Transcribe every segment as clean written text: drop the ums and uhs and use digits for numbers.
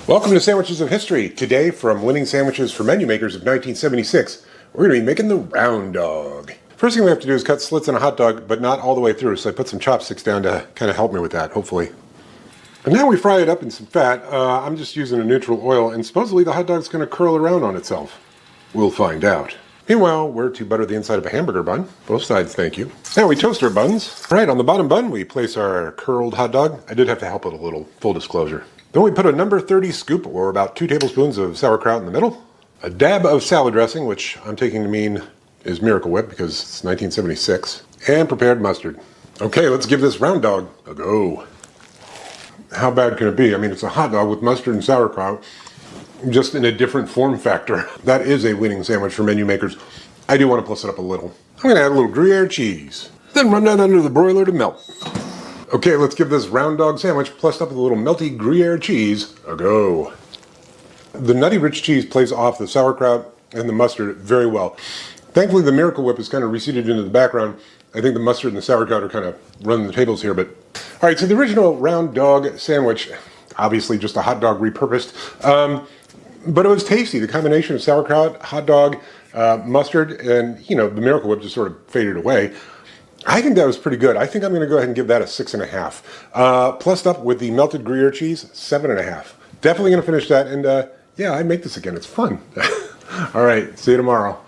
Welcome to Sandwiches of History. Today, from Winning Sandwiches for Menu Makers of 1976, we're going to be making the round dog. First thing we have to do is cut slits in a hot dog, but not all the way through, so I put some chopsticks down to kind of help me with that, hopefully. And now we fry it up in some fat. I'm just using a neutral oil, and supposedly the hot dog's going to curl around on itself. We'll find out. Meanwhile, we're to butter the inside of a hamburger bun. Both sides, thank you. Now we toast our buns. All right, on the bottom bun, we place our curled hot dog. I did have to help it a little, full disclosure. Then we put a number 30 scoop, or about 2 tablespoons of sauerkraut in the middle. A dab of salad dressing, which I'm taking to mean is Miracle Whip because it's 1976. And prepared mustard. Okay, let's give this round dog a go. How bad can it be? I mean, it's a hot dog with mustard and sauerkraut, just in a different form factor. That is a winning sandwich for menu makers. I do want to plus it up a little. I'm going to add a little Gruyere cheese, then run that under the broiler to melt. Okay, let's give this round dog sandwich plussed up with a little melty Gruyere cheese a go. The nutty rich cheese plays off the sauerkraut and the mustard very well. Thankfully, the Miracle Whip is kind of receded into the background. I think the mustard and the sauerkraut are kind of running the tables here, but... All right, so the original round dog sandwich, obviously just a hot dog repurposed, but it was tasty. The combination of sauerkraut, hot dog, mustard, and, you know, the Miracle Whip just sort of faded away. I think that was pretty good. I think I'm going to go ahead and give that a 6.5. Plussed up with the melted Gruyere cheese, 7.5. Definitely going to finish that, and yeah, I'd make this again. It's fun. All right, see you tomorrow.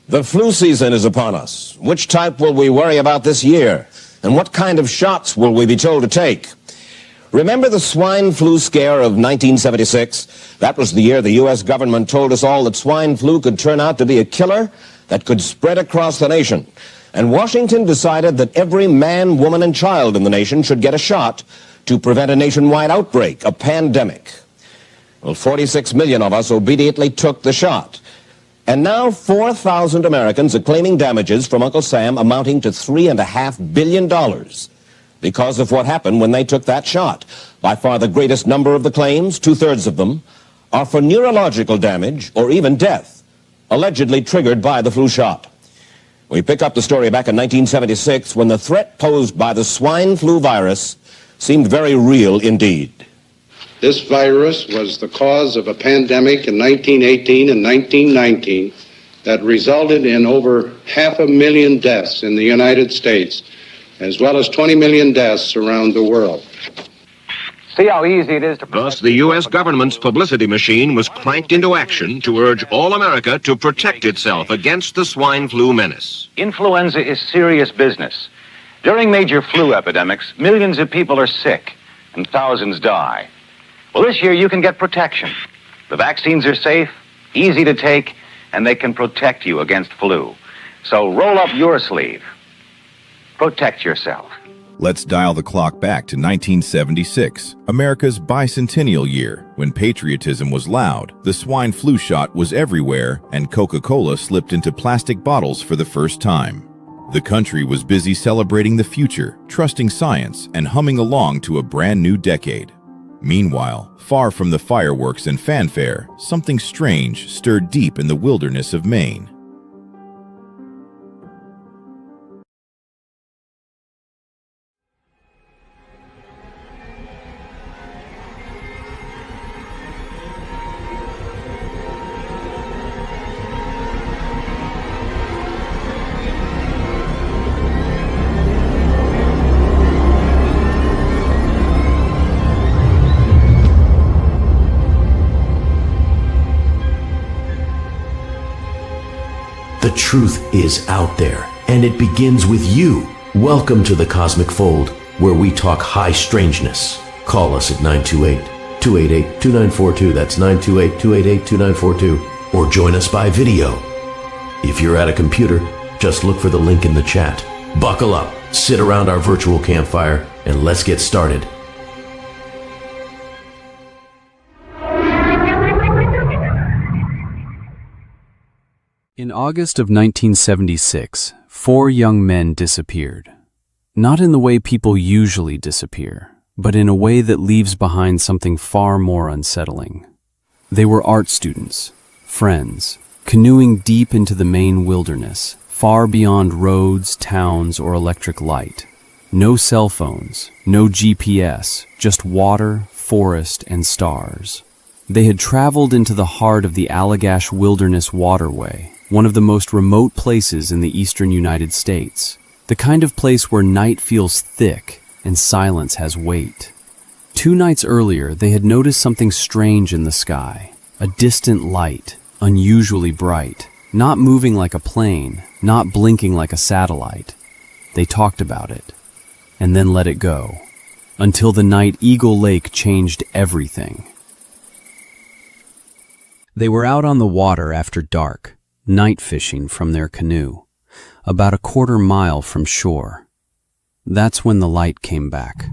The flu season is upon us. Which type will we worry about this year? And what kind of shots will we be told to take? Remember the swine flu scare of 1976? That was the year the U.S. government told us all that swine flu could turn out to be a killer that could spread across the nation. And Washington decided that every man, woman, and child in the nation should get a shot to prevent a nationwide outbreak, a pandemic. Well, 46 million of us obediently took the shot. And now 4,000 Americans are claiming damages from Uncle Sam amounting to $3.5 billion because of what happened when they took that shot. By far the greatest number of the claims, 2/3 of them, are for neurological damage or even death, allegedly triggered by the flu shot. We pick up the story back in 1976 when the threat posed by the swine flu virus seemed very real indeed. This virus was the cause of a pandemic in 1918 and 1919 that resulted in over 500,000 deaths in the United States, as well as 20 million deaths around the world. See how easy it is to... Thus, the U.S. government's publicity machine was cranked into action to urge all America to protect itself against the swine flu menace. Influenza is serious business. During major flu epidemics, millions of people are sick and thousands die. Well, this year you can get protection. The vaccines are safe, easy to take, and they can protect you against flu. So roll up your sleeve. Protect yourself. Let's dial the clock back to 1976, America's bicentennial year, when patriotism was loud, the swine flu shot was everywhere, and Coca-Cola slipped into plastic bottles for the first time. The country was busy celebrating the future, trusting science, and humming along to a brand new decade. Meanwhile, far from the fireworks and fanfare, something strange stirred deep in the wilderness of Maine. The truth is out there, and it begins with you. Welcome to the Cosmic Fold, where we talk high strangeness. Call us at 928-288-2942. That's 928-288-2942. Or join us by video. If you're at a computer, just look for the link in the chat. Buckle up, sit around our virtual campfire, and let's get started. In August of 1976, 4 young men disappeared. Not in the way people usually disappear, but in a way that leaves behind something far more unsettling. They were art students, friends, canoeing deep into the Maine wilderness, far beyond roads, towns, or electric light. No cell phones, no GPS, just water, forest, and stars. They had traveled into the heart of the Allagash Wilderness Waterway, one of the most remote places in the eastern United States. The kind of place where night feels thick and silence has weight. 2 nights earlier, they had noticed something strange in the sky. A distant light, unusually bright, not moving like a plane, not blinking like a satellite. They talked about it, and then let it go, until the night Eagle Lake changed everything. They were out on the water after dark, night fishing from their canoe, about a 1/4 mile from shore. That's when the light came back.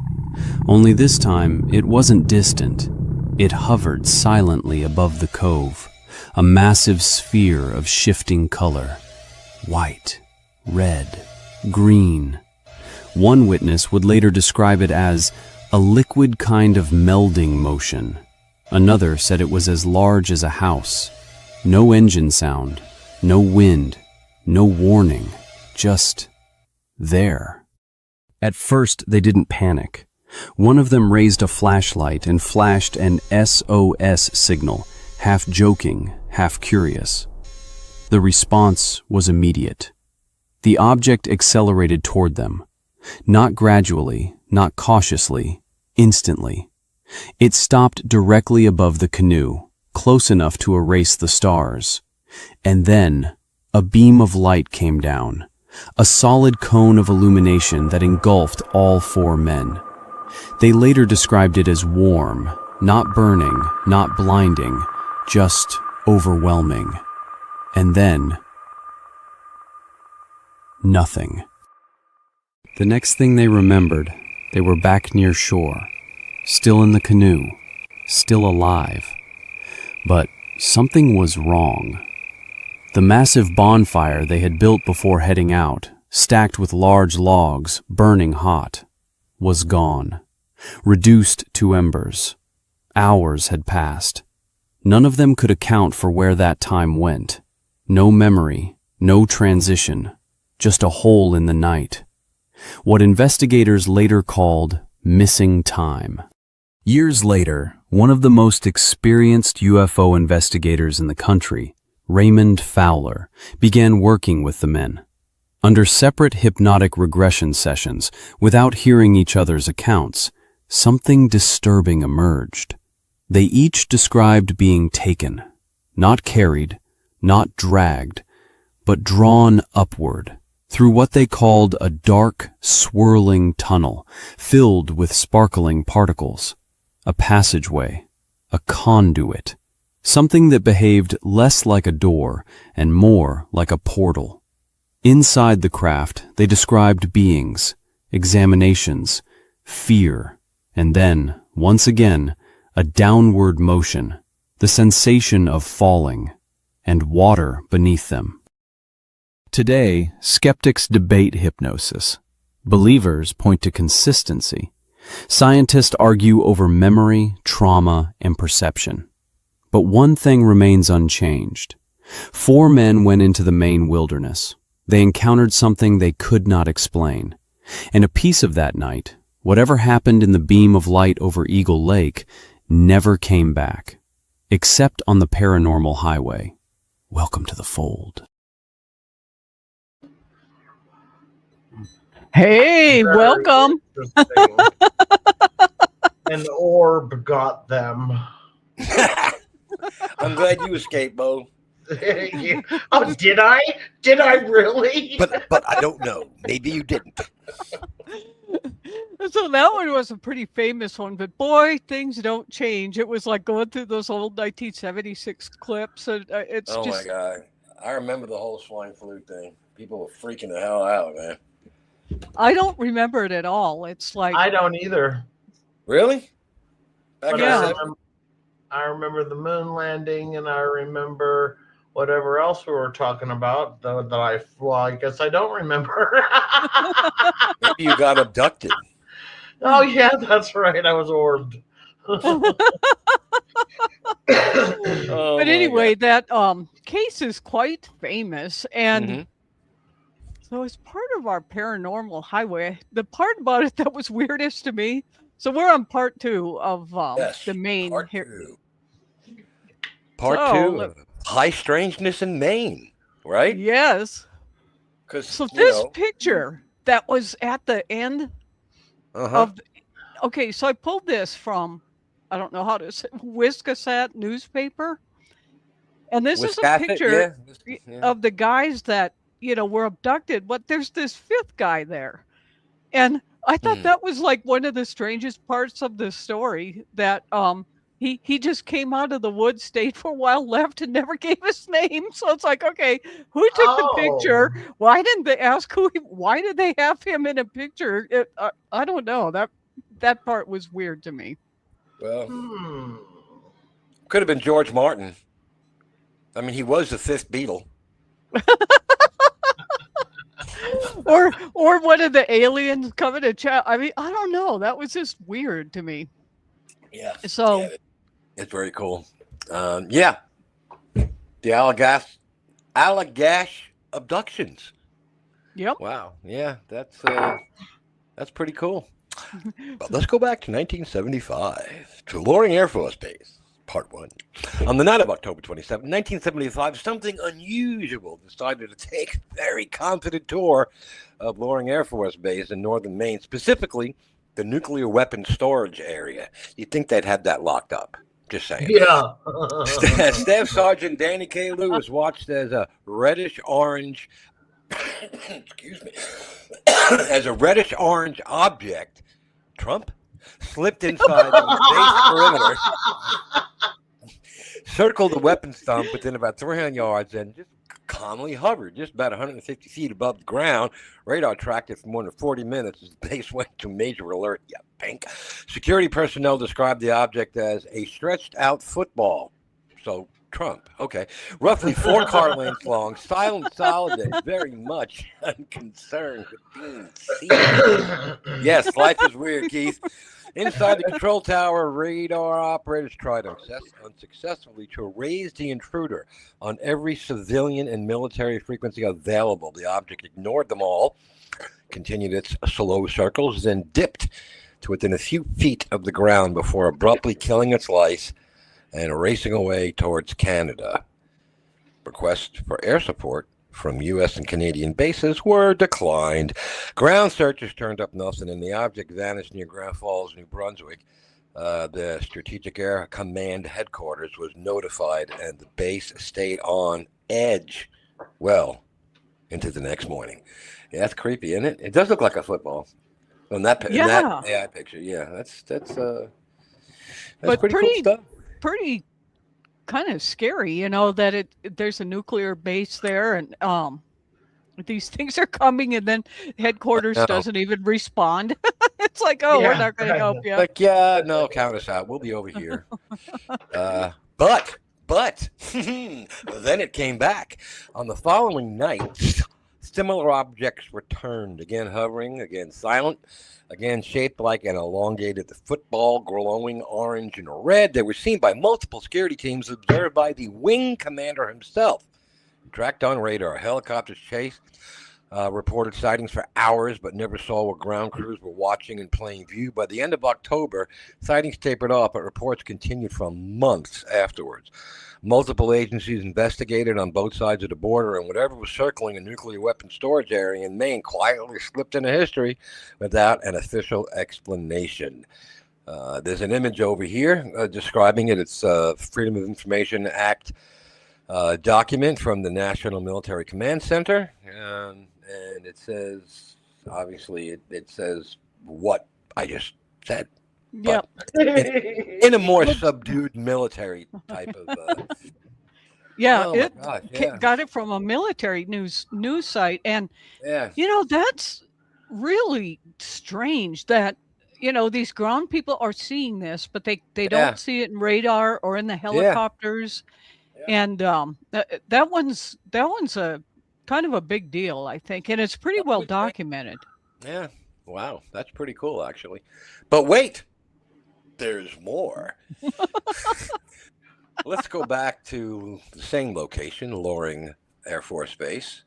Only this time, it wasn't distant. It hovered silently above the cove, a massive sphere of shifting color. White, red, green. One witness would later describe it as a liquid kind of melding motion. Another said it was as large as a house. No engine sound, no wind, no warning, just there. At first, they didn't panic. One of them raised a flashlight and flashed an SOS signal, half joking, half curious. The response was immediate. The object accelerated toward them. Not gradually, not cautiously, instantly. It stopped directly above the canoe, close enough to erase the stars. And then, a beam of light came down, a solid cone of illumination that engulfed all 4 men. They later described it as warm, not burning, not blinding, just overwhelming. And then, nothing. The next thing they remembered, they were back near shore, still in the canoe, still alive. But something was wrong. The massive bonfire they had built before heading out, stacked with large logs, burning hot, was gone, reduced to embers. Hours had passed. None of them could account for where that time went. No memory, no transition, just a hole in the night. What investigators later called missing time. Years later, one of the most experienced UFO investigators in the country, Raymond Fowler, began working with the men. Under separate hypnotic regression sessions, without hearing each other's accounts, something disturbing emerged. They each described being taken, not carried, not dragged, but drawn upward through what they called a dark, swirling tunnel filled with sparkling particles, a passageway, a conduit, something that behaved less like a door and more like a portal. Inside the craft, they described beings, examinations, fear, and then, once again, a downward motion, the sensation of falling, and water beneath them. Today, skeptics debate hypnosis. Believers point to consistency. Scientists argue over memory, trauma, and perception. But one thing remains unchanged. 4 men went into the Maine wilderness. They encountered something they could not explain. And a piece of that night, whatever happened in the beam of light over Eagle Lake, never came back, except on the paranormal highway. Welcome to the fold. Hey, welcome. An orb got them. I'm glad you escaped, Bo. Oh, did I? Did I really? But I don't know. Maybe you didn't. So that one was a pretty famous one, but boy, things don't change. It was like going through those old 1976 clips, and it's Oh just... my God. I remember the whole swine flu thing. People were freaking the hell out, man. I don't remember it at all. It's like... I don't either. Really? But Yeah. I remember the moon landing, and I remember whatever else we were talking about. Though I guess I don't remember. Maybe you got abducted. Oh yeah, that's right. I was orbed. Oh, But my anyway, that case is quite famous, and Mhm. So as part of our paranormal highway, the part about it that was weirdest to me. So we're on part 2 of Yes, the Maine part here. 2. Part So, 2 of High Strangeness in Maine, right? Yes. Because So this picture that was at the end of, okay, so I pulled this from, I don't know how to say, Wiscasset newspaper. And this is a picture of the guys that, were abducted, but there's this 5th guy there. And I thought that was like one of the strangest parts of the story, that he just came out of the woods, stayed for a while, left, and never gave his name. So it's like, okay, who took the picture? Why didn't they ask why did they have him in a picture? I don't know. That part was weird to me. Well, could have been George Martin. I mean, he was the 5th Beatle. or one of the aliens coming to chat. I mean, I don't know. That was just weird to me. Yeah. So it's very cool. The Allagash abductions. Yep. Wow. Yeah, that's pretty cool. But let's go back to 1975 to Loring Air Force Base. Part 1. On the night of October 27, 1975, something unusual decided to take a very confident tour of Loring Air Force Base in northern Maine, specifically the nuclear weapons storage area. You'd think they'd have that locked up. Just saying. Yeah. Staff Sergeant Danny K. Lewis watched as a reddish-orange excuse me, as a reddish-orange object, Trump, slipped inside the base perimeter, circled the weapon stump within about 300 yards, and just calmly hovered just about 150 feet above the ground. Radar tracked it for more than 40 minutes as the base went to major alert. Yeah, pink. Security personnel described the object as a stretched-out football. So, Trump, okay. Roughly 4 car lengths long, silent, solid, and very much unconcerned with being seen. Yes, life is weird, Keith. Inside the control tower, radar operators tried unsuccessfully to raise the intruder on every civilian and military frequency available. The object ignored them all, continued its slow circles, then dipped to within a few feet of the ground before abruptly killing its life and racing away towards Canada. Requests for air support from U.S. and Canadian bases were declined. Ground searchers turned up nothing, and the object vanished near Grand Falls, New Brunswick. The Strategic Air Command headquarters was notified, and the base stayed on edge well into the next morning. Yeah, that's creepy, isn't it? It does look like a football. In that AI picture, yeah, that's pretty cool stuff. Pretty kind of scary, that there's a nuclear base there, and these things are coming, and then headquarters doesn't even respond. It's like, we're not going to help you. Like, no, count us out. We'll be over here. But then it came back on the following night. Similar objects returned, again hovering, again silent, again shaped like an elongated football, glowing orange and red. They were seen by multiple security teams, observed by the wing commander himself. Tracked on radar, helicopters chased, reported sightings for hours, but never saw what ground crews were watching in plain view. By the end of October, sightings tapered off, but reports continued for months afterwards. Multiple agencies investigated on both sides of the border, and whatever was circling a nuclear weapons storage area in Maine quietly slipped into history without an official explanation. There's an image over here describing it. It's Freedom of Information Act document from the National Military Command Center, and it says, obviously, it says what I just said. Yep. In a more subdued military type of. Got it from a military news site, and that's really strange that these ground people are seeing this, but they don't see it in radar or in the helicopters, and that one's a kind of a big deal, I think, and it's pretty well documented. Yeah, wow, that's pretty cool, actually. But wait. There's more. Let's go back to the same location, Loring Air Force Base.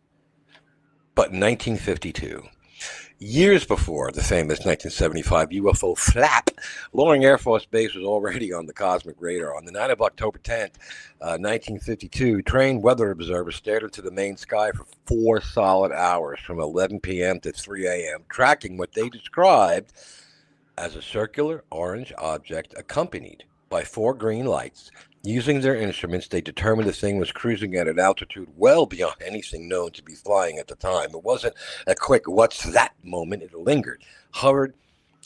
But in 1952, years before the famous 1975 UFO flap, Loring Air Force Base was already on the cosmic radar. On the night of October 10th, 1952, trained weather observers stared into the Maine sky for 4 solid hours from 11 p.m. to 3 a.m., tracking what they described as a circular orange object accompanied by 4 green lights. Using their instruments, they determined the thing was cruising at an altitude well beyond anything known to be flying at the time. It wasn't a quick "what's that" moment. It lingered, hovered,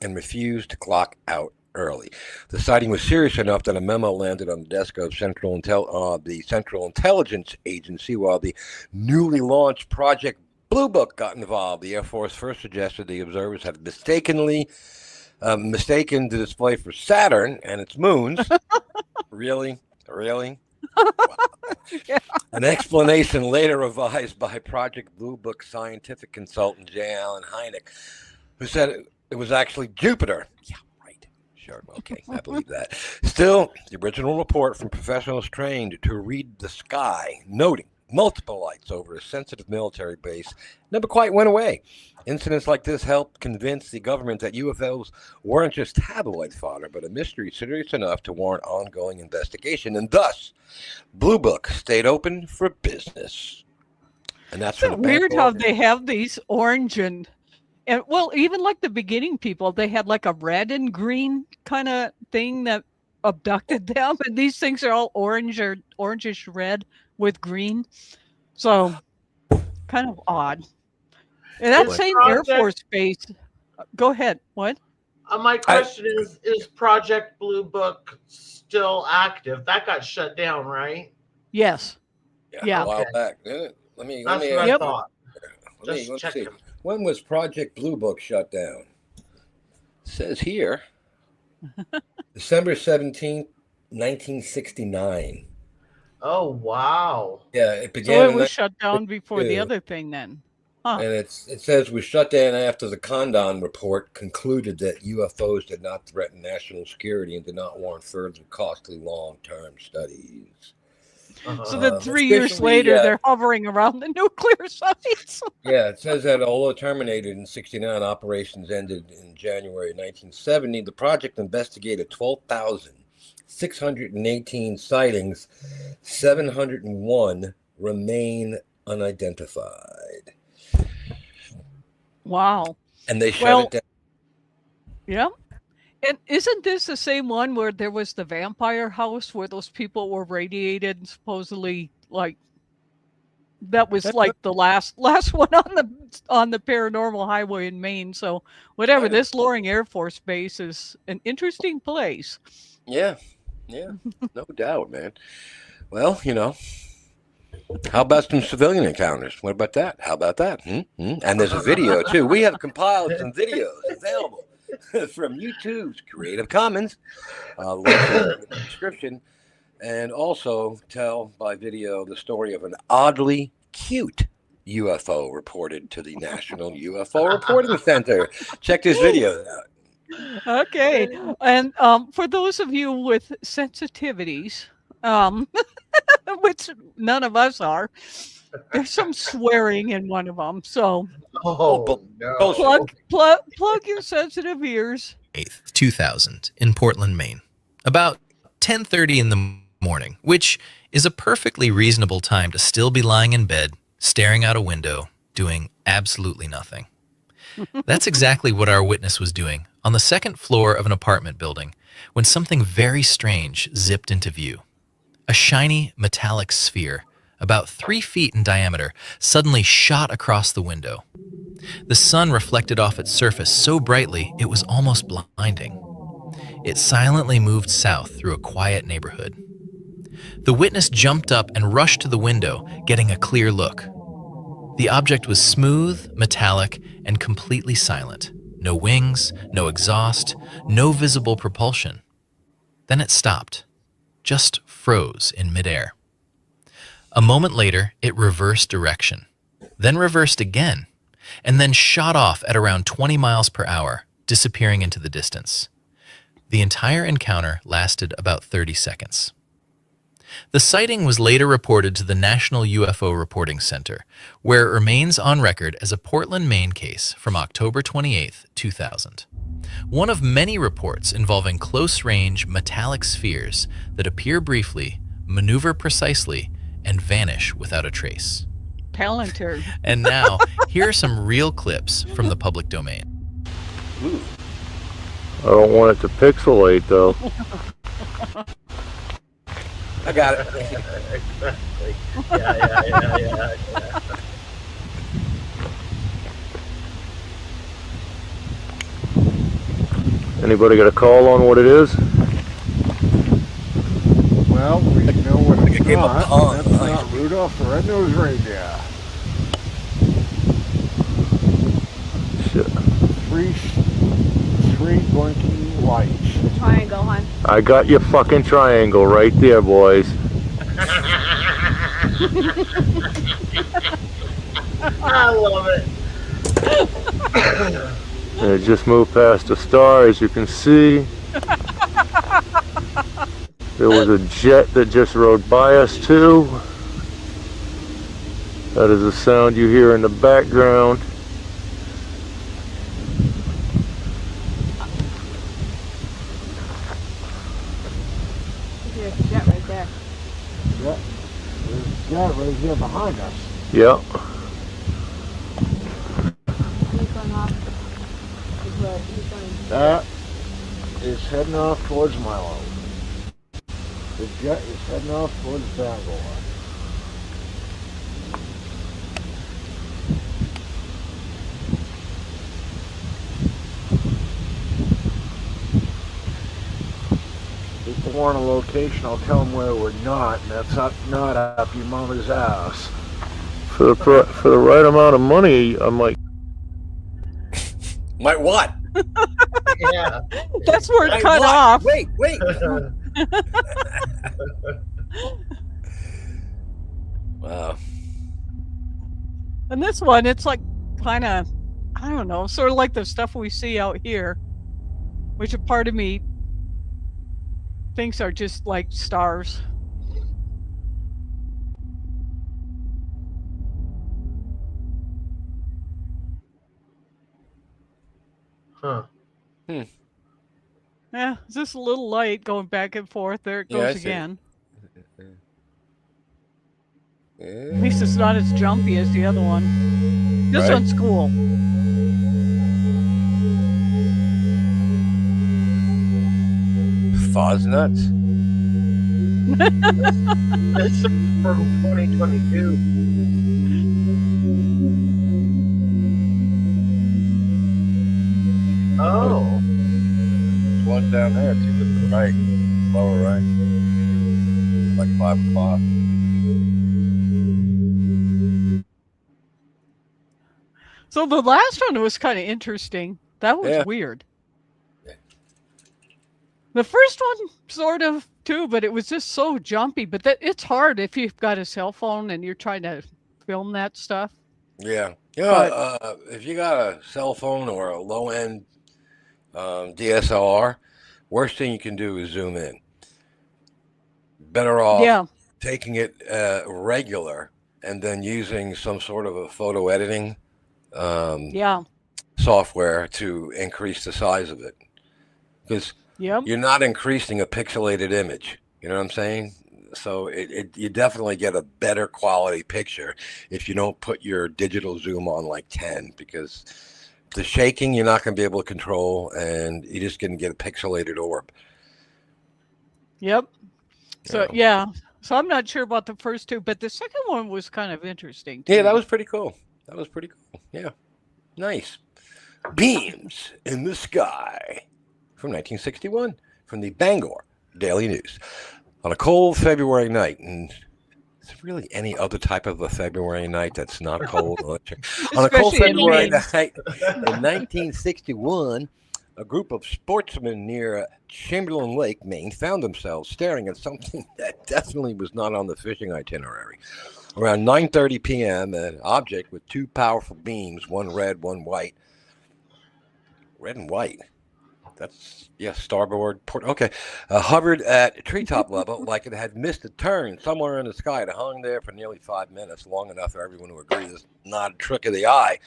and refused to clock out early. The sighting was serious enough that a memo landed on the desk of the Central Intelligence Agency, while the newly launched Project Blue Book got involved. The Air Force first suggested the observers had mistaken the display for Saturn and its moons. Really? Wow. Yeah. An explanation later revised by Project Blue Book scientific consultant J. Allen Hynek, who said it was actually Jupiter. Yeah, right. Sure. Okay, I believe that. Still, the original report from professionals trained to read the sky, noting multiple lights over a sensitive military base, never quite went away. Incidents like this helped convince the government that UFOs weren't just tabloid fodder, but a mystery serious enough to warrant ongoing investigation. And thus, Blue Book stayed open for business. And that's It's weird how they have these orange and well, even like the beginning people, they had like a red and green kind of thing that abducted them, and these things are all orange or orangish red with green. So kind of odd. And that same Air Force Base. Go ahead. What? My question is Project Blue Book still active? That got shut down, right? Yes. Yeah. A while back. Let me That's what I thought. Let's see. When was Project Blue Book shut down? It says here, December 17th, 1969. Oh, wow. Yeah, it began. So it was shut down before the other thing then. Huh. And it says we shut down after the Condon report concluded that UFOs did not threaten national security and did not warrant further costly long-term studies. So then 3 years later, they're hovering around the nuclear sites. Yeah, it says that although terminated in 69, operations ended in January 1970. The project investigated 12,618 sightings. 701 remain unidentified. Wow. And they shut it down. Yeah. And isn't this the same one where there was the vampire house where those people were radiated and supposedly like that was like the last one on the paranormal highway in Maine. So whatever, this Loring Air Force Base is an interesting place. Yeah. No doubt, man. Well, how about some civilian encounters? What about that? How about that? And there's a video, too. We have compiled some videos available from YouTube's Creative Commons. Link in the description. And also tell by video the story of an oddly cute UFO reported to the National UFO Reporting Center. Check this video out. Okay. And for those of you with sensitivities, which none of us are, there's some swearing in one of them. So no. plug your sensitive ears. 8th, 2000 in Portland, Maine. About 10:30 in the morning, which is a perfectly reasonable time to still be lying in bed, staring out a window, doing absolutely nothing. That's exactly what our witness was doing on the second floor of an apartment building when something very strange zipped into view. A shiny metallic sphere, about 3 feet in diameter, suddenly shot across the window. The sun reflected off its surface so brightly it was almost blinding. It silently moved south through a quiet neighborhood. The witness jumped up and rushed to the window, getting a clear look. The object was smooth, metallic, and completely silent. No wings, no exhaust, no visible propulsion. Then it stopped, just froze in midair. A moment later, it reversed direction, then reversed again, and then shot off at around 20 miles per hour, disappearing into the distance. The entire encounter lasted about 30 seconds. The sighting was later reported to the National UFO Reporting Center, where it remains on record as a Portland, Maine case from October 28, 2000. One of many reports involving close-range metallic spheres that appear briefly, maneuver precisely, and vanish without a trace. Palantir. And now, here are some real clips from the public domain. I don't want it to pixelate, though. I got it. Exactly. Yeah. Anybody got a call on what it is? Well, we know what it's gave up not. on, That's right? not Rudolph the Red-Nosed Reindeer. Shit. Three blinking lights. Triangle, hon. I got your fucking triangle right there, boys. I love it. And it just moved past a star, as you can see. There was a jet that just rode by us, too. That is the sound you hear in the background. There's a jet right there. Yeah. There's a jet right here behind us. Yep. He's going off. He's going. That is heading off towards Milo. The jet is heading off towards Bangor. If they want a location, I'll tell them where we're not, and that's not up your mama's ass. For the right amount of money, I might. Might what? Yeah. That's where it Might cut what? off. Wait. Wow. And this one, it's like kind of, I don't know, sort of like the stuff we see out here, which a part of me thinks are just like stars. Huh. Yeah, it's just a little light going back and forth. There it Yeah, I goes see. again. At least it's not as jumpy as the other one. This Right. one's cool. Fuzz nuts. This is from 2022. Oh. There's one down there too, to the right, lower right, like 5 o'clock. So the last one was kind of interesting. That was Yeah. weird. The first one, sort of too, but it was just so jumpy. But it's hard if you've got a cell phone and you're trying to film that stuff. Yeah. You know, if you got a cell phone or a low-end DSLR, worst thing you can do is zoom in. Better off taking it regular and then using some sort of a photo editing software to increase the size of it. Because you're not increasing a pixelated image. You know what I'm saying? So you definitely get a better quality picture if you don't put your digital zoom on like 10, because the shaking you're not going to be able to control, and you're just going to get a pixelated orb. Yep. So so I'm not sure about the first two, but the second one was kind of interesting too. Yeah, that was pretty cool. Yeah. Nice. Beams in the Sky from 1961 from the Bangor Daily News. On a cold February night, and is there really any other type of a February night that's not cold? On a cold February night in 1961, a group of sportsmen near Chamberlain Lake, Maine, found themselves staring at something that definitely was not on the fishing itinerary. Around 9:30 p.m., an object with two powerful beams, one red, one white. Red and white. That's, yeah, starboard port. Okay. Hovered at treetop level like it had missed a turn somewhere in the sky. It hung there for nearly 5 minutes, long enough for everyone to agree it's not a trick of the eye,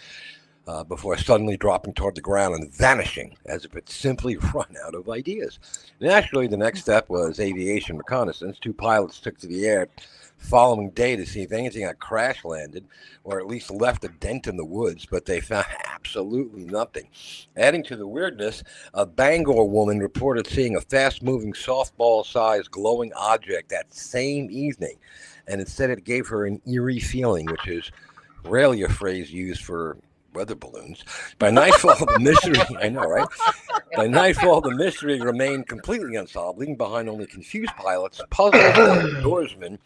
before suddenly dropping toward the ground and vanishing as if it simply run out of ideas. Naturally, the next step was aviation reconnaissance. 2 pilots took to the air following day to see if anything had crash landed or at least left a dent in the woods, but they found absolutely nothing. Adding to the weirdness, a Bangor woman reported seeing a fast-moving softball-sized glowing object that same evening, and it said it gave her an eerie feeling, which is rarely a phrase used for weather balloons. By nightfall, the mystery, I know, right? By nightfall, the mystery remained completely unsolved, leaving behind only confused pilots, puzzled outdoorsmen,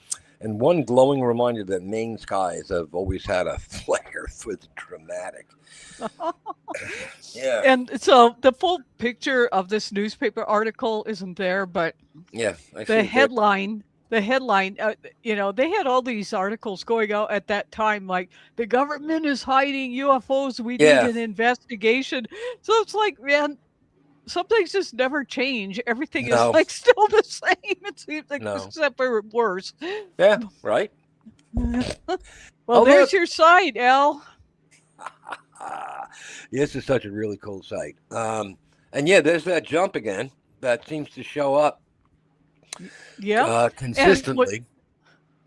and one glowing reminder that Maine skies have always had a flair for the dramatic. Yeah. And so the full picture of this newspaper article isn't there, but yeah, the headline, they had all these articles going out at that time, like the government is hiding UFOs. We need an investigation. So it's like, man, some things just never change. Everything is like still the same. It seems like, except for worse. Yeah, right. Well, there's your site, Al. This is such a really cool site. And yeah, there's that jump again that seems to show up. Yeah, consistently.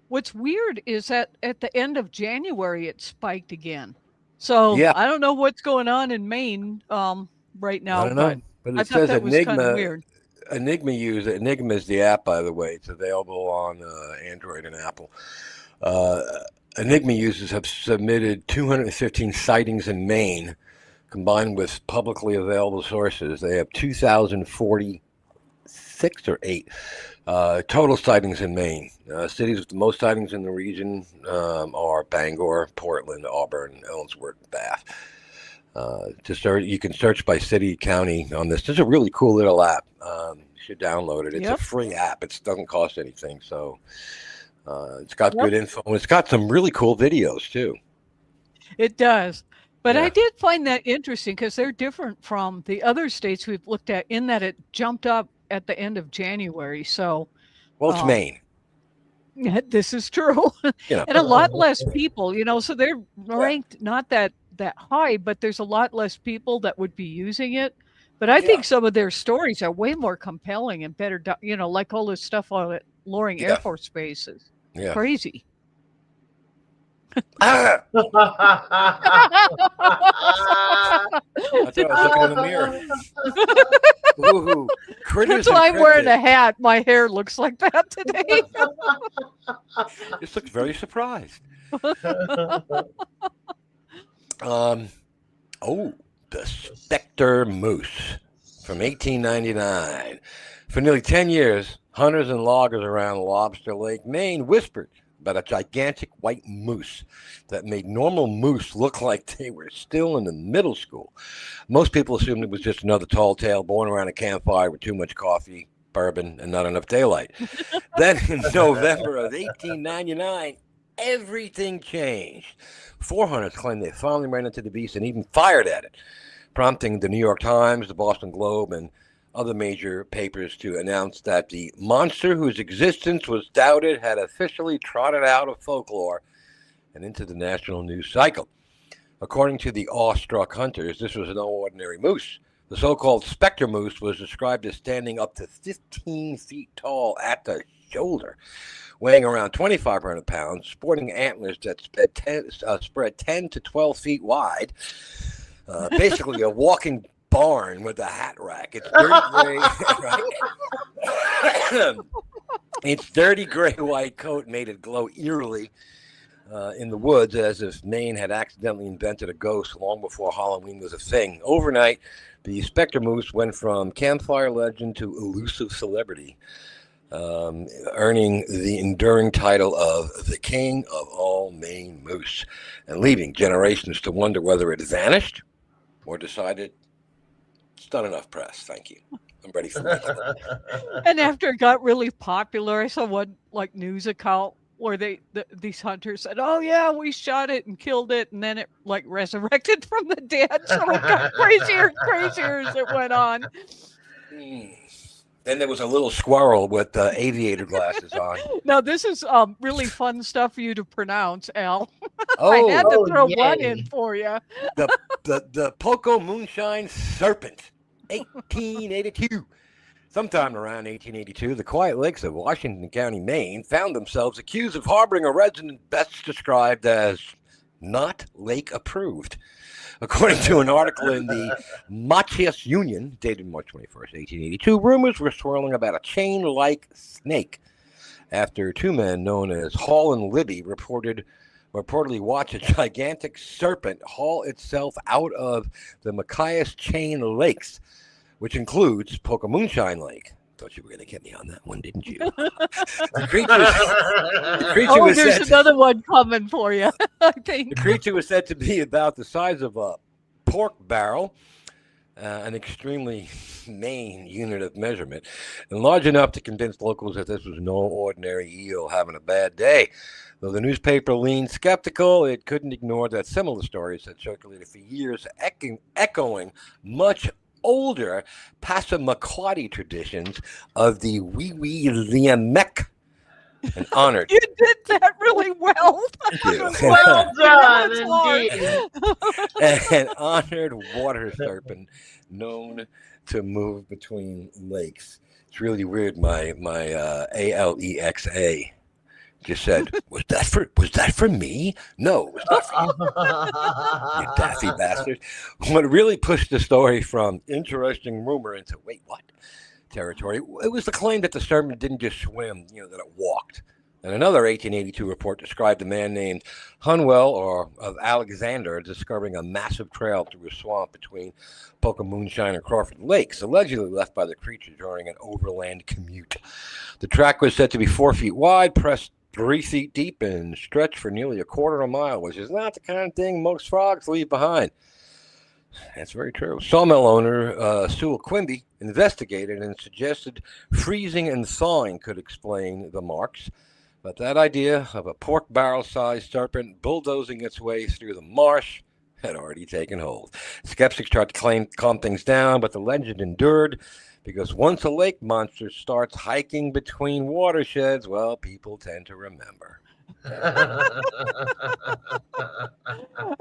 What's weird is that at the end of January it spiked again. So I don't know what's going on in Maine right now. I don't know. But it says Enigma. Enigma is the app, by the way. It's available on Android and Apple. Enigma users have submitted 215 sightings in Maine, combined with publicly available sources. They have 2,046 or 8 total sightings in Maine. Cities with the most sightings in the region are Bangor, Portland, Auburn, Ellsworth, Bath. You can search by city, county on this. This is a really cool little app. You should download it. It's a free app. It doesn't cost anything. So it's got good info. And it's got some really cool videos too. It does. But I did find that interesting because they're different from the other states we've looked at in that it jumped up at the end of January. So, well, it's Maine. This is true. And a lot less people, so they're ranked not that high, but there's a lot less people that would be using it. But I think some of their stories are way more compelling and better, like all this stuff on it, Loring Air Force Base is crazy. I thought I was looking in the mirror. Ooh, That's why I'm wearing a hat. My hair looks like that today. This looks very surprised. The Specter moose from 1899. For nearly 10 years, hunters and loggers around Lobster Lake, Maine whispered about a gigantic white moose that made normal moose look like they were still in the middle school. Most people assumed it was just another tall tale born around a campfire with too much coffee, bourbon, and not enough daylight. Then in November of 1899, everything changed. 4 hunters claimed they finally ran into the beast and even fired at it, prompting the New York Times, the Boston Globe, and other major papers to announce that the monster whose existence was doubted had officially trotted out of folklore and into the national news cycle. According to the awestruck hunters, this was no ordinary moose. The so-called Specter moose was described as standing up to 15 feet tall at the shoulder, weighing around 2,500 pounds, sporting antlers that spread 10 to 12 feet wide, basically a walking barn with a hat rack. It's dirty gray. Its dirty gray white coat made it glow eerily in the woods, as if Maine had accidentally invented a ghost long before Halloween was a thing. Overnight, the Specter moose went from campfire legend to elusive celebrity, earning the enduring title of the king of all Maine moose, and leaving generations to wonder whether it vanished or decided it's not enough press. Thank you. I'm ready for that. And after it got really popular, I saw one news account where these hunters said, "Oh yeah, we shot it and killed it, and then it like resurrected from the dead." So it got crazier and crazier as it went on. Then there was a little squirrel with aviator glasses on. Now this is really fun stuff for you to pronounce, Al. Oh, I had to throw yay. one in for you. The Pokemoonshine Serpent, 1882. Sometime around 1882, the Quiet Lakes of Washington County, Maine, found themselves accused of harboring a resident best described as not lake approved. According to an article in the Machias Union, dated March 21st, 1882, rumors were swirling about a chain-like snake after two men known as Hall and Libby reportedly watched a gigantic serpent haul itself out of the Machias Chain Lakes, which includes Pokemoonshine Lake. Thought you were going to get me on that one, didn't you? The creature was there's said another one coming for you, I think. The creature was said to be about the size of a pork barrel, an extremely Maine unit of measurement, and large enough to convince locals that this was no ordinary eel having a bad day. Though the newspaper leaned skeptical, it couldn't ignore that similar stories had circulated for years, echoing much older Passamaquoddy traditions of the Wee-Wee-Liamek, and honored. You did that really well. Well done, indeed. An honored water serpent known to move between lakes. It's really weird. My Alexa just said, "Was that for me? No, it was not for you, you daffy bastard." What really pushed the story from interesting rumor into wait, what territory? It was the claim that the serpent didn't just swim, that it walked. And another 1882 report described a man named Hunwell of Alexander discovering a massive trail through a swamp between Pokemoonshine and Crawford Lakes, allegedly left by the creature during an overland commute. The track was said to be 4 feet wide, pressed 3 feet deep, and stretched for nearly a quarter of a mile, which is not the kind of thing most frogs leave behind. That's very true. Sawmill owner Sewell Quimby investigated and suggested freezing and thawing could explain the marks. But that idea of a pork barrel-sized serpent bulldozing its way through the marsh had already taken hold. Skeptics tried to calm things down, but the legend endured because once a lake monster starts hiking between watersheds, well, people tend to remember. I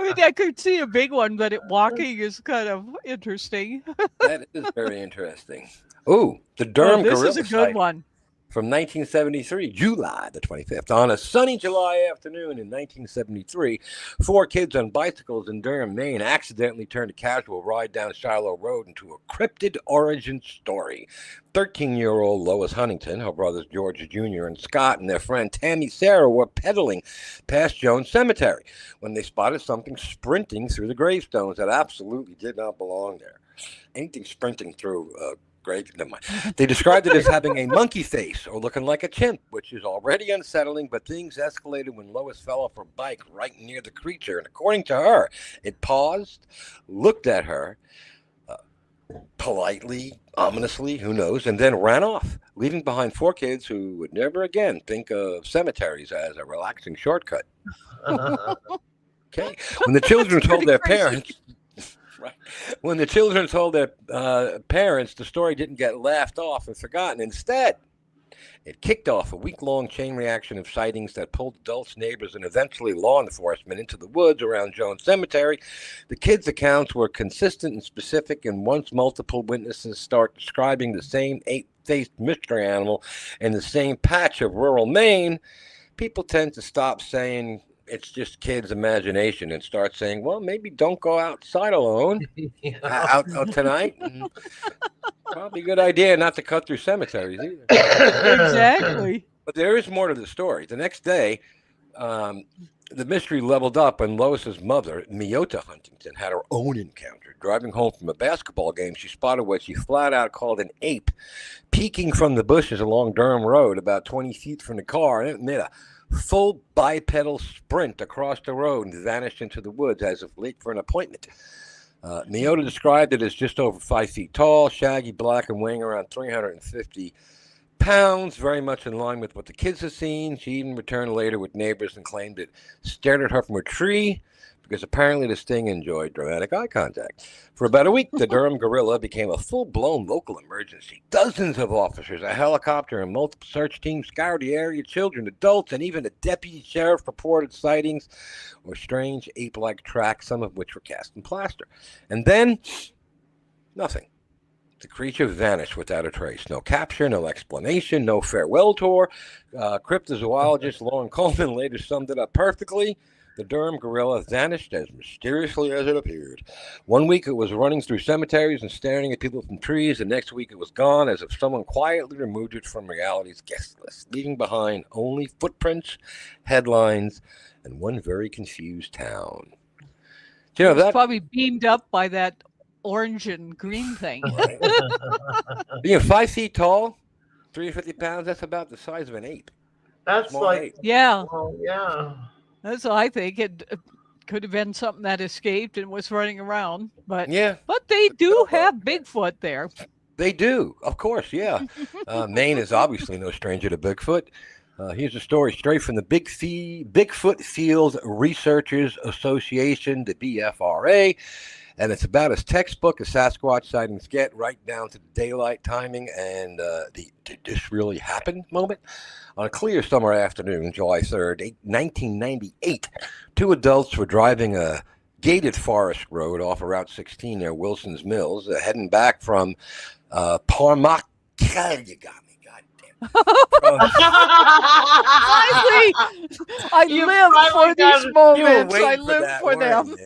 mean, I could see a big one, but walking is kind of interesting. That is very interesting. Ooh, the Durham this gorilla is a good site one. From 1973, July the 25th. On a sunny July afternoon in 1973, 4 kids on bicycles in Durham, Maine, accidentally turned a casual ride down Shiloh Road into a cryptid origin story. 13-year-old Lois Huntington, her brothers George Jr. and Scott, and their friend Tammy Sarah were pedaling past Jones Cemetery when they spotted something sprinting through the gravestones that absolutely did not belong there. Anything sprinting through never mind. They described it as having a monkey face or looking like a chimp, which is already unsettling, but things escalated when Lois fell off her bike right near the creature. And according to her, it paused, looked at her politely, ominously, who knows, and then ran off, leaving behind 4 kids who would never again think of cemeteries as a relaxing shortcut. Okay. When the children told their parents... Right. When the children told their parents, the story didn't get laughed off and forgotten. Instead, it kicked off a week-long chain reaction of sightings that pulled adults, neighbors, and eventually law enforcement into the woods around Jones Cemetery. The kids' accounts were consistent and specific, and once multiple witnesses start describing the same 8-faced mystery animal in the same patch of rural Maine, people tend to stop saying it's just kids' imagination and start saying, well, maybe don't go outside alone out tonight. Probably a good idea not to cut through cemeteries either. Exactly. But there is more to the story. The next day, the mystery leveled up when Lois's mother, Miota Huntington, had her own encounter. Driving home from a basketball game, she spotted what she flat out called an ape peeking from the bushes along Durham Road about 20 feet from the car, and it made a full bipedal sprint across the road and vanished into the woods as if late for an appointment. Miota described it as just over 5 feet tall, shaggy black, and weighing around 350 pounds, very much in line with what the kids have seen. She even returned later with neighbors and claimed it stared at her from a tree because apparently the sting enjoyed dramatic eye contact. For about a week, the Durham gorilla became a full-blown local emergency. Dozens of officers, a helicopter, and multiple search teams scoured the area. Children, adults, and even a deputy sheriff reported sightings or strange ape-like tracks, some of which were cast in plaster. And then, nothing. The creature vanished without a trace. No capture, no explanation, no farewell tour. Cryptozoologist Lauren Coleman later summed it up perfectly. The Durham gorilla vanished as mysteriously as it appeared. One week it was running through cemeteries and staring at people from trees. The next week it was gone, as if someone quietly removed it from reality's guest list, leaving behind only footprints, headlines, and one very confused town. You know, that probably beamed up by that orange and green thing. Being 5 feet tall, 350 pounds, that's about the size of an ape. That's Small like, ape. Yeah. well, yeah. That's what I think. It could have been something that escaped and was running around. But yeah, but they do have Bigfoot there. They do, of course, yeah. Maine is obviously no stranger to Bigfoot. Here's a story straight from the Bigfoot Field Researchers Association, the BFRA. And it's about as textbook as Sasquatch sightings get, right down to the daylight timing and the did this really happen moment. On a clear summer afternoon, July 3rd, 1998, two adults were driving a gated forest road off of Route 16 near Wilson's Mills, heading back from Parmac. You got me, goddamn. Finally, I live for these moments. I waiting for live that for word, them. man.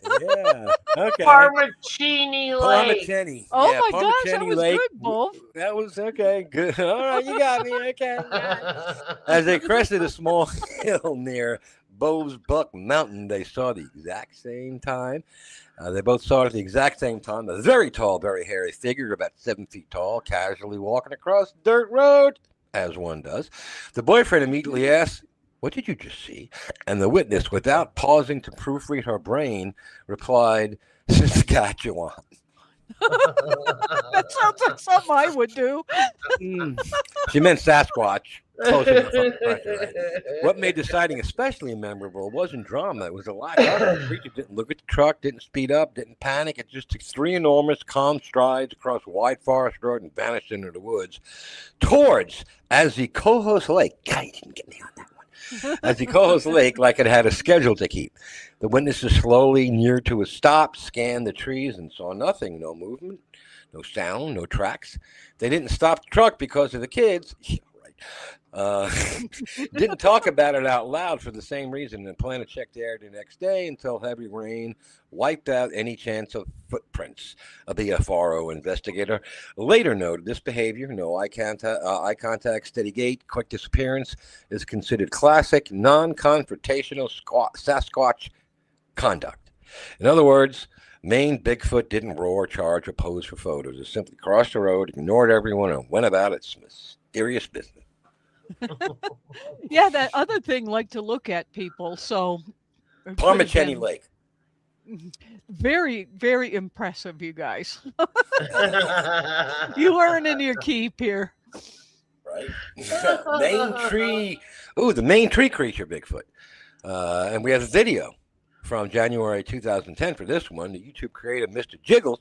Yeah. Okay. Parmacini Lake. Parmacini. Oh Yeah, my gosh, that Parmacini was Lake. good, Wolf. That was okay. Good. All right, you got me. Okay. As they crested a small hill near Bove's Buck Mountain, they saw the exact same time. They both saw it at the exact same time. A very tall, very hairy figure, about 7 feet tall, casually walking across the dirt road, as one does. The boyfriend immediately asked, "What did you just see?" And the witness, without pausing to proofread her brain, replied, "Saskatchewan." That sounds like something I would do. She meant Sasquatch. Close enough on the pressure, right? What made the sighting especially memorable wasn't drama. It was a lack of it. The creature didn't look at the truck, didn't speed up, didn't panic. It just took three enormous, calm strides across a wide forest road and vanished into the woods towards Azikohos Lake. God, you didn't get me on that one. Azikohos Lake, like it had a schedule to keep. The witnesses slowly neared to a stop, scanned the trees, and saw nothing. No movement, no sound, no tracks. They didn't stop the truck because of the kids. Didn't talk about it out loud for the same reason, and planned to check the area the next day until heavy rain wiped out any chance of footprints. A BFRO investigator later noted this behavior, no eye contact, steady gait, quick disappearance, is considered classic non-confrontational Sasquatch conduct. In other words, Maine Bigfoot didn't roar, charge, or pose for photos. It simply crossed the road, ignored everyone, and went about its mysterious business. Yeah, that other thing liked to look at people. So Parmacini Lake. Very, very impressive, you guys. You earning your keep here. Right. Maine tree. Ooh, the Maine tree creature Bigfoot. And we have a video from January 2010 for this one. The YouTube creator, Mr. Jiggles,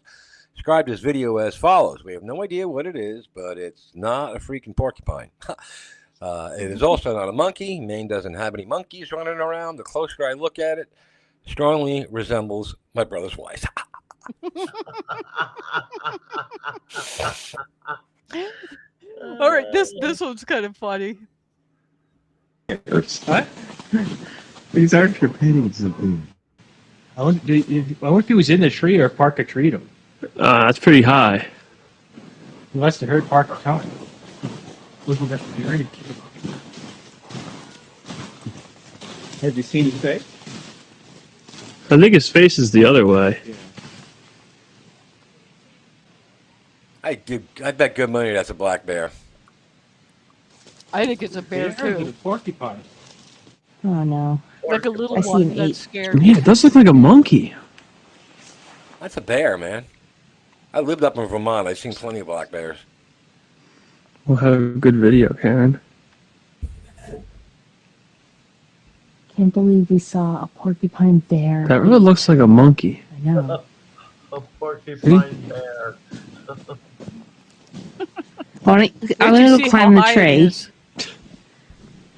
described his video as follows. We have no idea what it is, but it's not a freaking porcupine. It is also not a monkey. Maine doesn't have any monkeys running around. The closer I look at it, strongly resembles my brother's wife. All right, this one's kind of funny. What? These aren't your paintings of me. I wonder if he was in the tree or Parker treed him. That's pretty high. He must have heard Parker talking. Looking at the area. Have you seen his face? I think his face is the other way. Yeah. I bet good money that's a black bear. I think it's a bear too. It's a porcupine. Oh no. Like a little I see one an that's ape. scared. Yeah, it does look like a monkey. That's a bear, man. I lived up in Vermont. I've seen plenty of black bears. We'll have a good video, Karen. Can't believe we saw a porcupine bear. That really looks like a monkey. I know. A porcupine bear. I'm gonna go climb the tree.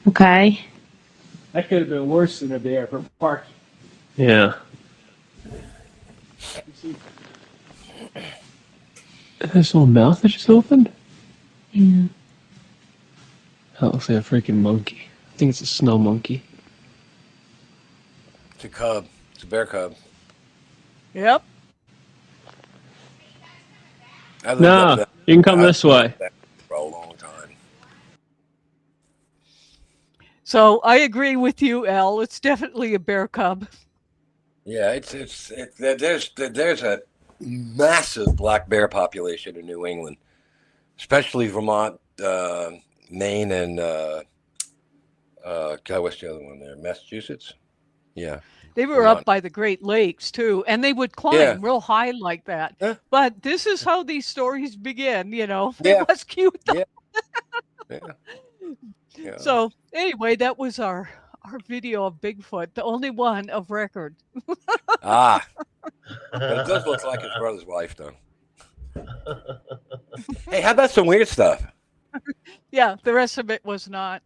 Okay. That could have been worse than a bear for parking. Yeah. This little mouth that just opened? Yeah. That looks like a freaking monkey. I think it's a snow monkey. It's a cub. It's a bear cub. Yep. No, you can come this way. For a long time. So I agree with you, Elle. It's definitely a bear cub. Yeah, there's a massive black bear population in New England, especially Vermont, Maine, and what's the other one there? Massachusetts. Yeah. They were up by the Great Lakes too, and they would climb real high like that. Yeah. But this is how these stories begin, you know. Yeah. It was cute though. Yeah. Yeah. So anyway, that was our video of Bigfoot, the only one of record. But it does look like his brother's wife, though. Hey, how about some weird stuff? Yeah, the rest of it was not.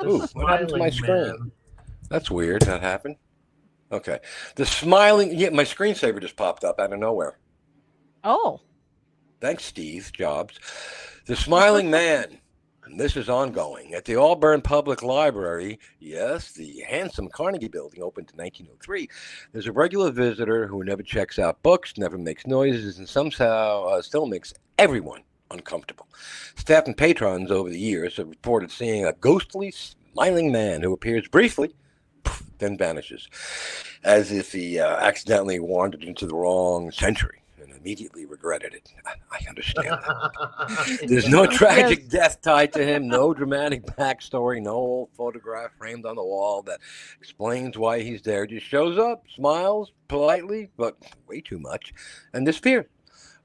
Ooh, what happened to my screen? That's weird. That happened. Okay. The smiling... Yeah, my screensaver just popped up out of nowhere. Oh. Thanks, Steve Jobs. The smiling man. And this is ongoing. At the Auburn Public Library, yes, the handsome Carnegie Building opened in 1903, there's a regular visitor who never checks out books, never makes noises, and somehow still makes everyone uncomfortable. Staff and patrons over the years have reported seeing a ghostly, smiling man who appears briefly, then vanishes, as if he accidentally wandered into the wrong century and immediately regretted it. I understand that. There's no tragic death tied to him, no dramatic backstory, no old photograph framed on the wall that explains why he's there. Just shows up, smiles politely, but way too much, and disappears,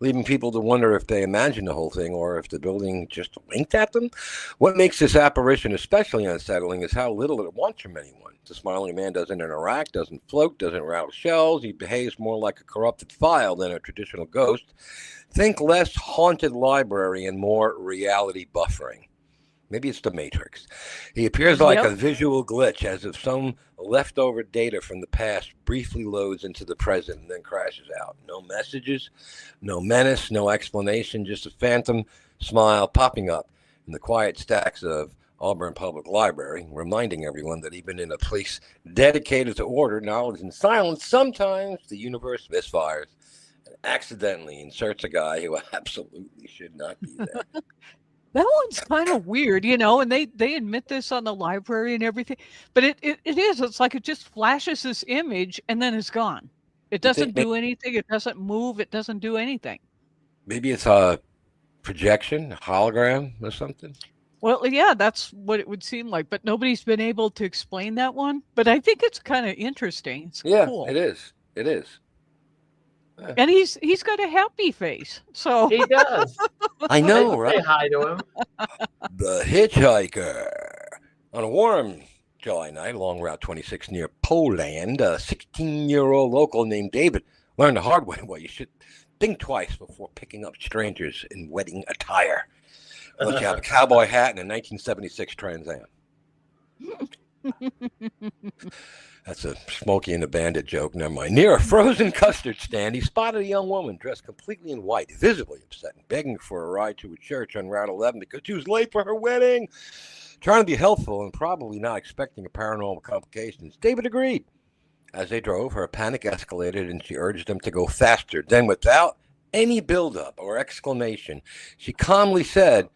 leaving people to wonder if they imagined the whole thing or if the building just winked at them. What makes this apparition especially unsettling is how little it wants from anyone. The smiling man doesn't interact, doesn't float, doesn't rattle shells. He behaves more like a corrupted file than a traditional ghost. Think less haunted library and more reality buffering. Maybe it's the Matrix. He appears like a visual glitch, as if some leftover data from the past briefly loads into the present and then crashes out. No messages, no menace, no explanation, just a phantom smile popping up in the quiet stacks of Auburn Public Library, reminding everyone that even in a place dedicated to order, knowledge, and silence, sometimes the universe misfires and accidentally inserts a guy who absolutely should not be there. That one's kind of weird, you know, and they admit this on the library and everything, but it is. It's like it just flashes this image and then it's gone. It doesn't do anything. It doesn't move. It doesn't do anything. Maybe it's a projection, a hologram or something. Well, yeah, that's what it would seem like, but nobody's been able to explain that one. But I think it's kind of interesting. It's cool. It is. It is. And he's got a happy face, so he does. I know, right? Say hi to him. The Hitchhiker. On a warm July night along Route 26 near Poland, a 16-year-old local named David learned the hard way. Well, you should think twice before picking up strangers in wedding attire. Unless you have a cowboy hat and a 1976 Trans Am. That's a Smokey and the Bandit joke. Never mind. Near a frozen custard stand, he spotted a young woman dressed completely in white, visibly upset, and begging for a ride to a church on Route 11 because she was late for her wedding. Trying to be helpful and probably not expecting a paranormal complications, David agreed. As they drove, her panic escalated and she urged him to go faster. Then, without any buildup or exclamation, she calmly said,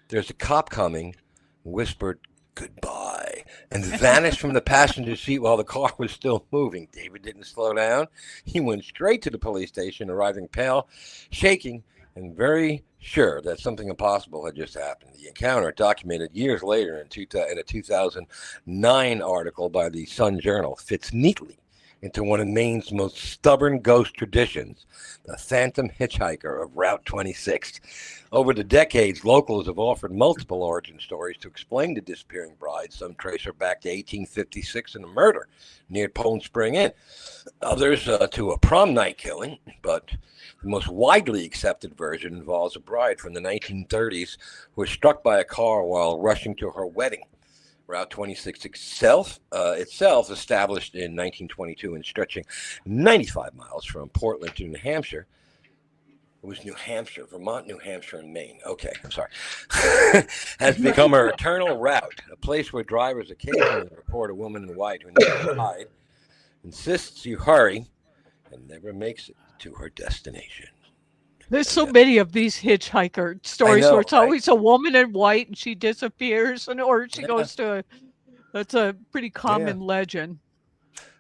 "There's a cop coming," whispered goodbye, and vanished from the passenger seat while the car was still moving. David didn't slow down. He went straight to the police station, arriving pale, shaking, and very sure that something impossible had just happened. The encounter, documented years later in a 2009 article by the Sun Journal, fits neatly into one of Maine's most stubborn ghost traditions, the phantom hitchhiker of Route 26. Over the decades, locals have offered multiple origin stories to explain the disappearing bride. Some trace her back to 1856 and a murder near Poland Spring Inn. Others to a prom night killing, but the most widely accepted version involves a bride from the 1930s who was struck by a car while rushing to her wedding. Route 26 itself, established in 1922 and stretching 95 miles from Portland to New Hampshire. It was New Hampshire, Vermont, New Hampshire, and Maine. Okay, I'm sorry. Has become her eternal route, a place where drivers occasionally report a woman in white who never died, insists you hurry, and never makes it to her destination. There's so many of these hitchhiker stories know, where it's always a woman in white and she disappears, or she goes to. That's a pretty common legend.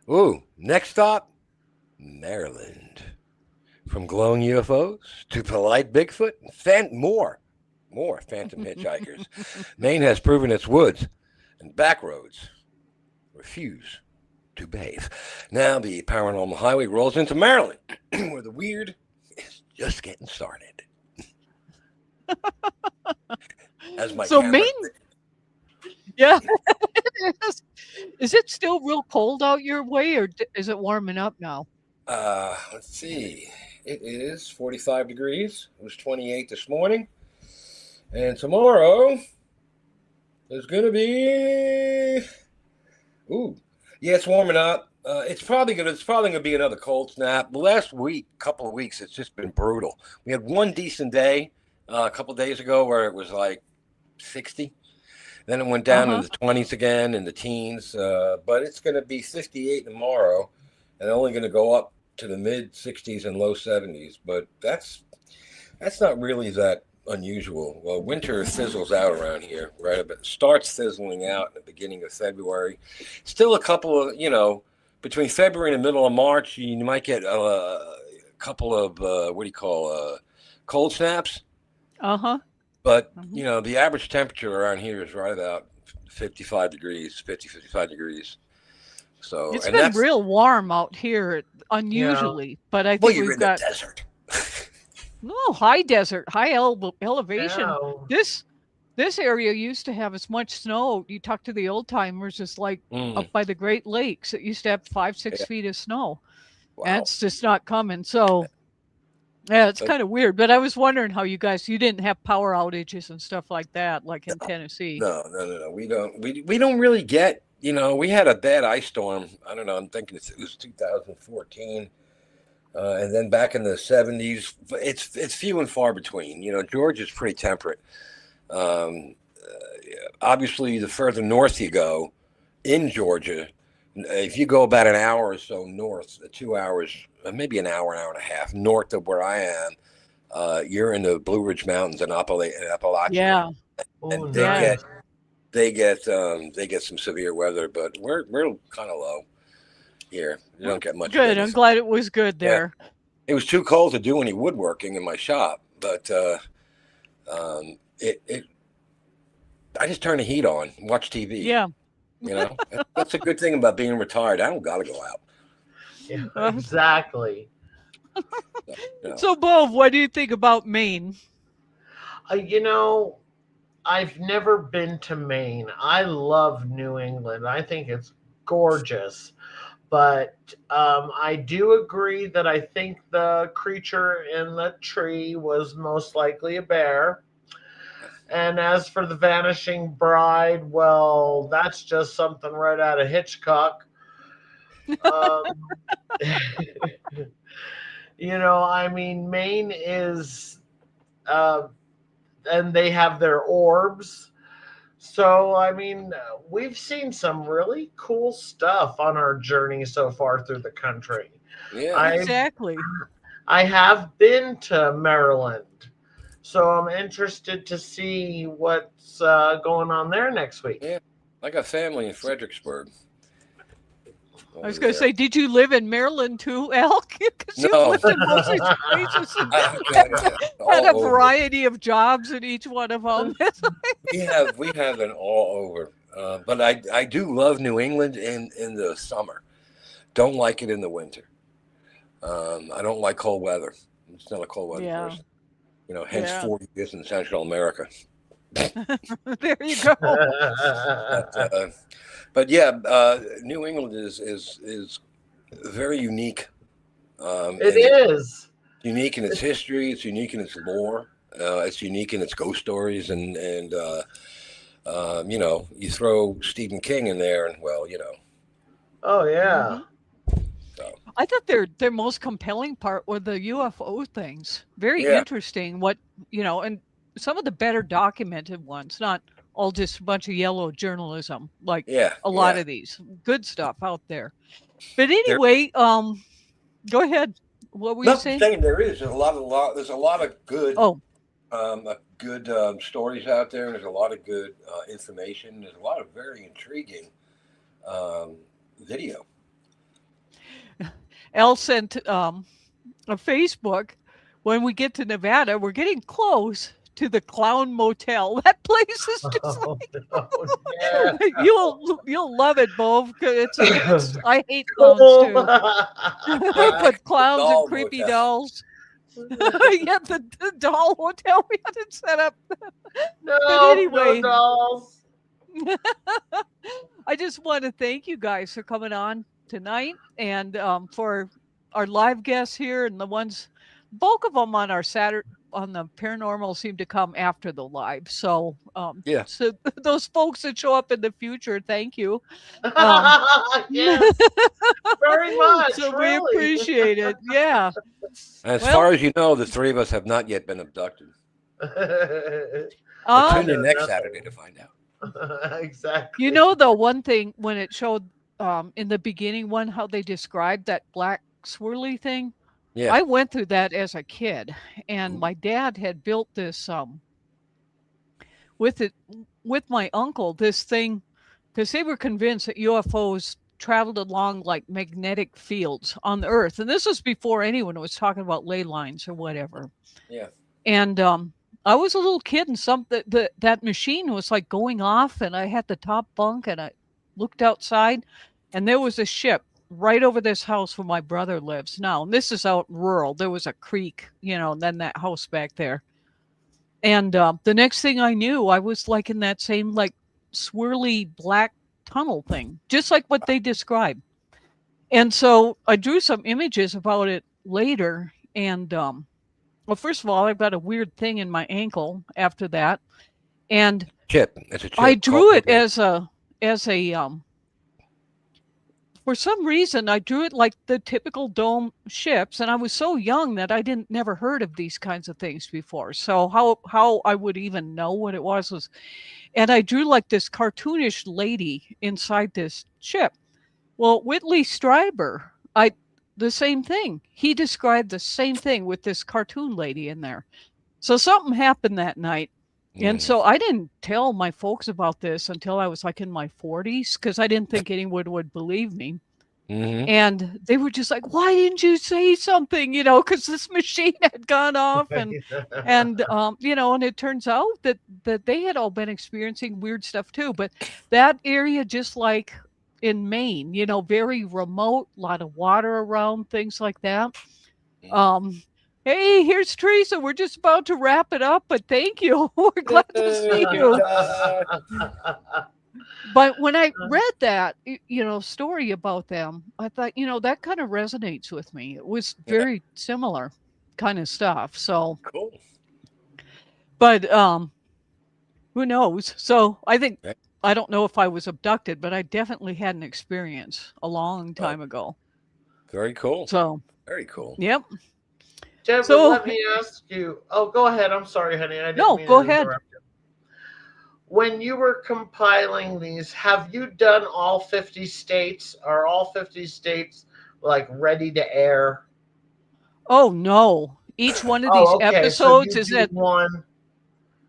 Ooh, next stop, Maryland. From glowing UFOs to polite Bigfoot, more phantom hitchhikers. Maine has proven its woods and back roads refuse to bathe. Now the paranormal highway rolls into Maryland, where the weird is just getting started. As my So camera- Maine, yeah. Is it still real cold out your way, or is it warming up now? Let's see. It is 45 degrees. It was 28 this morning. And tomorrow there's going to be... it's warming up. It's probably going to be another cold snap. The last couple of weeks, it's just been brutal. We had one decent day a couple of days ago where it was like 60. Then it went down in the 20s again, in the teens. But it's going to be 58 tomorrow, and only going to go up to the mid 60s and low 70s. But that's not really that unusual. Well, winter fizzles out around here, right? It starts fizzling out in the beginning of February. Still a couple of, between February and the middle of March, you might get a couple of, cold snaps. But, the average temperature around here is right about 55 degrees. So it's been real warm out here, unusually. But I think you're we've in got the desert. no high desert, high elevation. Yeah. This area used to have as much snow. You talk to the old timers, it's like up by the Great Lakes. It used to have 5-6 feet of snow. Wow. And it's just not coming. So yeah, it's kind of weird. But I was wondering how you didn't have power outages and stuff like that, like in Tennessee. No. We don't really get, we had a bad ice storm. I don't know. I'm thinking it was 2014. And then back in the 70s, it's few and far between. Georgia's pretty temperate. Obviously, the further north you go in Georgia, if you go about an hour or so north, 2 hours, maybe an hour and a half north of where I am, you're in the Blue Ridge Mountains in Appalachia. Yeah. And they get some severe weather, but we're kind of low here. You don't get much. Good. I'm glad it was good there. Yeah. It was too cold to do any woodworking in my shop, but I just turn the heat on, watch TV. Yeah. That's a good thing about being retired. I don't gotta go out. Yeah, exactly. So, Bo, what do you think about Maine? I've never been to Maine. I love New England. I think it's gorgeous. But I do agree that I think the creature in the tree was most likely a bear. And as for the vanishing bride, well, that's just something right out of Hitchcock. Maine is, and they have their orbs. So, we've seen some really cool stuff on our journey so far through the country. Yeah, exactly. I have been to Maryland. So I'm interested to see what's going on there next week. Yeah, I got family in Fredericksburg. I was going to say, did you live in Maryland too, Al? Because No. you lived in most of these places and had a variety of jobs in each one of them. we have an all over. But I do love New England in the summer. Don't like it in the winter. I don't like cold weather. I'm just not a cold weather person. You know, hence 40 years in Central America. There you go. But yeah, New England is very unique. It is unique in its history. It's unique in its lore. It's unique in its ghost stories, and you know, you throw Stephen King in there, and well, you know. Oh yeah. I thought their most compelling part were the UFO things. Very interesting. What, you know, and some of the better documented ones, not all just a bunch of yellow journalism, like a lot of these good stuff out there. But anyway, go ahead. What were you saying? There's a lot of good stories out there, and there's a lot of good information. There's a lot of very intriguing video. Elle sent a Facebook. When we get to Nevada, we're getting close to the Clown Motel. That place is just you'll love it, Bo. It's I hate clowns too. But clowns and creepy dolls. the doll hotel we had it set up. But anyway, no dolls. I just want to thank you guys for coming on tonight, and for our live guests here, and the ones, bulk of them on our Saturday on the Paranormal seem to come after the live. So so those folks that show up in the future, thank you. Yes, very much. So really. we appreciate it. Yeah. As far as you know, the three of us have not yet been abducted. Tune in next Saturday to find out. Exactly. You know, the one thing when it showed in the beginning one, how they described that black swirly thing. Yeah. I went through that as a kid, and my dad had built this with my uncle, this thing, because they were convinced that UFOs traveled along like magnetic fields on the earth. And this was before anyone was talking about ley lines or whatever. Yeah. And I was a little kid, and that machine was like going off, and I had the top bunk, and I looked outside, and there was a ship right over this house where my brother lives now. And this is out rural. There was a creek, you know, and then that house back there. And the next thing I knew, I was like in that same like swirly black tunnel thing, just like what they described. And so I drew some images about it later. And well, first of all, I've got a weird thing in my ankle after that. And it's a chip. I drew it as a for some reason, I drew it like the typical dome ships, and I was so young that I never heard of these kinds of things before. So how I would even know what it was, and I drew like this cartoonish lady inside this ship. Well, Whitley Strieber, the same thing. He described the same thing with this cartoon lady in there. So something happened that night. And so I didn't tell my folks about this until I was like in my 40s, because I didn't think anyone would believe me. Mm-hmm. And they were just like, why didn't you say something? You know, because this machine had gone off. And you know, and it turns out that they had all been experiencing weird stuff too. But that area, just like in Maine, you know, very remote, a lot of water around, things like that. Hey, here's Teresa. We're just about to wrap it up, but thank you. We're glad to see you. But when I read that, you know, story about them, I thought, you know, that kind of resonates with me. It was very similar kind of stuff. So cool. But who knows? So I think I don't know if I was abducted, but I definitely had an experience a long time ago. Very cool. So very cool. Yep. Jennifer, So let me ask you. Oh, go ahead. I'm sorry, honey. I didn't No, mean go to ahead. interrupt you. When you were compiling these, have you done all 50 states? Are all 50 states like ready to air? Oh no! Each one of these episodes so is at one.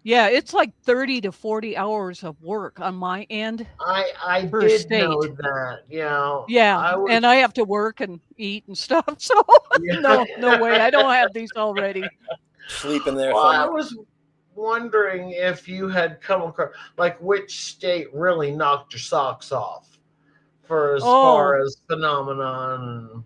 Yeah, it's like 30 to 40 hours of work on my end. I per did state. know that. Yeah. Yeah, and I have to work and eat and stuff. So no way. I don't have these already. Sleeping there. Well, I was wondering if you had come across, like, which state really knocked your socks off for as far as phenomenon.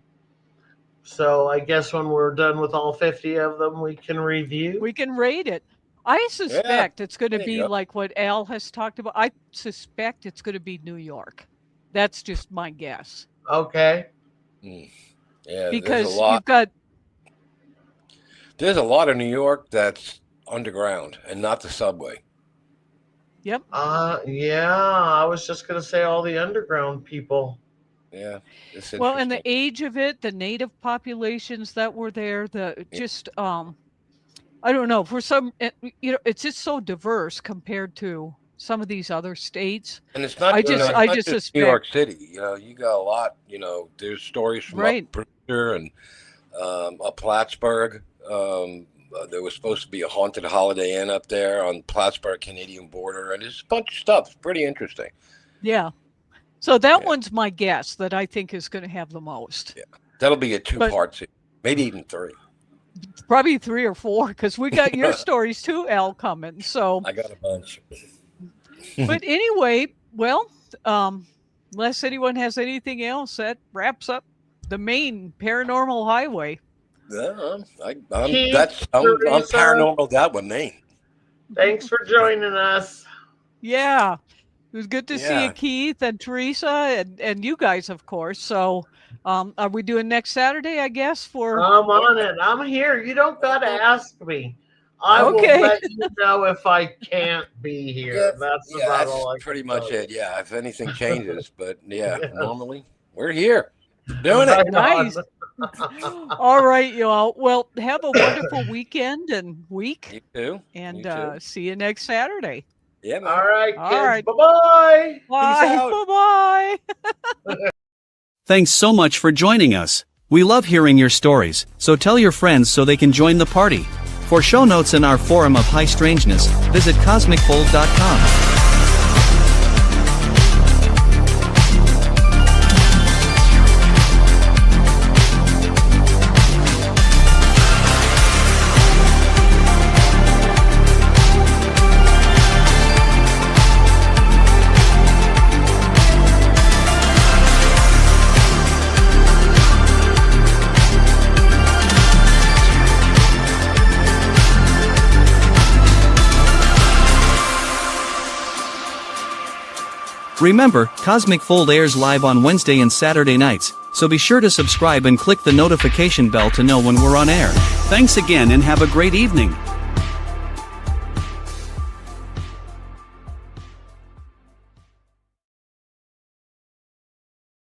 So I guess when we're done with all 50 of them, we can review. We can rate it. I suspect it's going to be like what Al has talked about. I suspect it's going to be New York. That's just my guess. Okay. Yeah, because you've got. There's a lot of New York that's underground and not the subway. Yep. Yeah, I was just going to say all the underground people. Yeah. Well, and the age of it, the native populations that were there, I don't know, for some, it's just so diverse compared to some of these other states. And it's not, I just suspect New York City. You got a lot, there's stories from up Brewster and up Plattsburgh. There was supposed to be a haunted Holiday Inn up there on Plattsburgh-Canadian border, and there's a bunch of stuff. It's pretty interesting. Yeah. So that one's my guess that I think is going to have the most. Yeah. That'll be a two-part series, maybe even 3. Probably 3 or 4, because we got your stories too, Al, coming. So I got a bunch. But anyway, well, unless anyone has anything else, that wraps up the Maine Paranormal Highway. Yeah, I'm paranormal that one, Maine. Thanks for joining us. Yeah. It was good to see you, Keith and Teresa, and you guys, of course. So are we doing next Saturday, I guess? I'm on it. I'm here. You don't got to ask me. I will let you know if I can't be here. That's about all I can pretty much it. Yeah, if anything changes. But normally we're here. Doing it. Nice. All right, y'all. Well, have a wonderful weekend and week. You too. And see you next Saturday. Yeah, man. All right, kids. All right. Bye-bye. Bye. Bye-bye. Thanks so much for joining us. We love hearing your stories, so tell your friends so they can join the party. For show notes and our forum of high strangeness, visit cosmicfold.com. Remember, Cosmic Fold airs live on Wednesday and Saturday nights, so be sure to subscribe and click the notification bell to know when we're on air. Thanks again and have a great evening.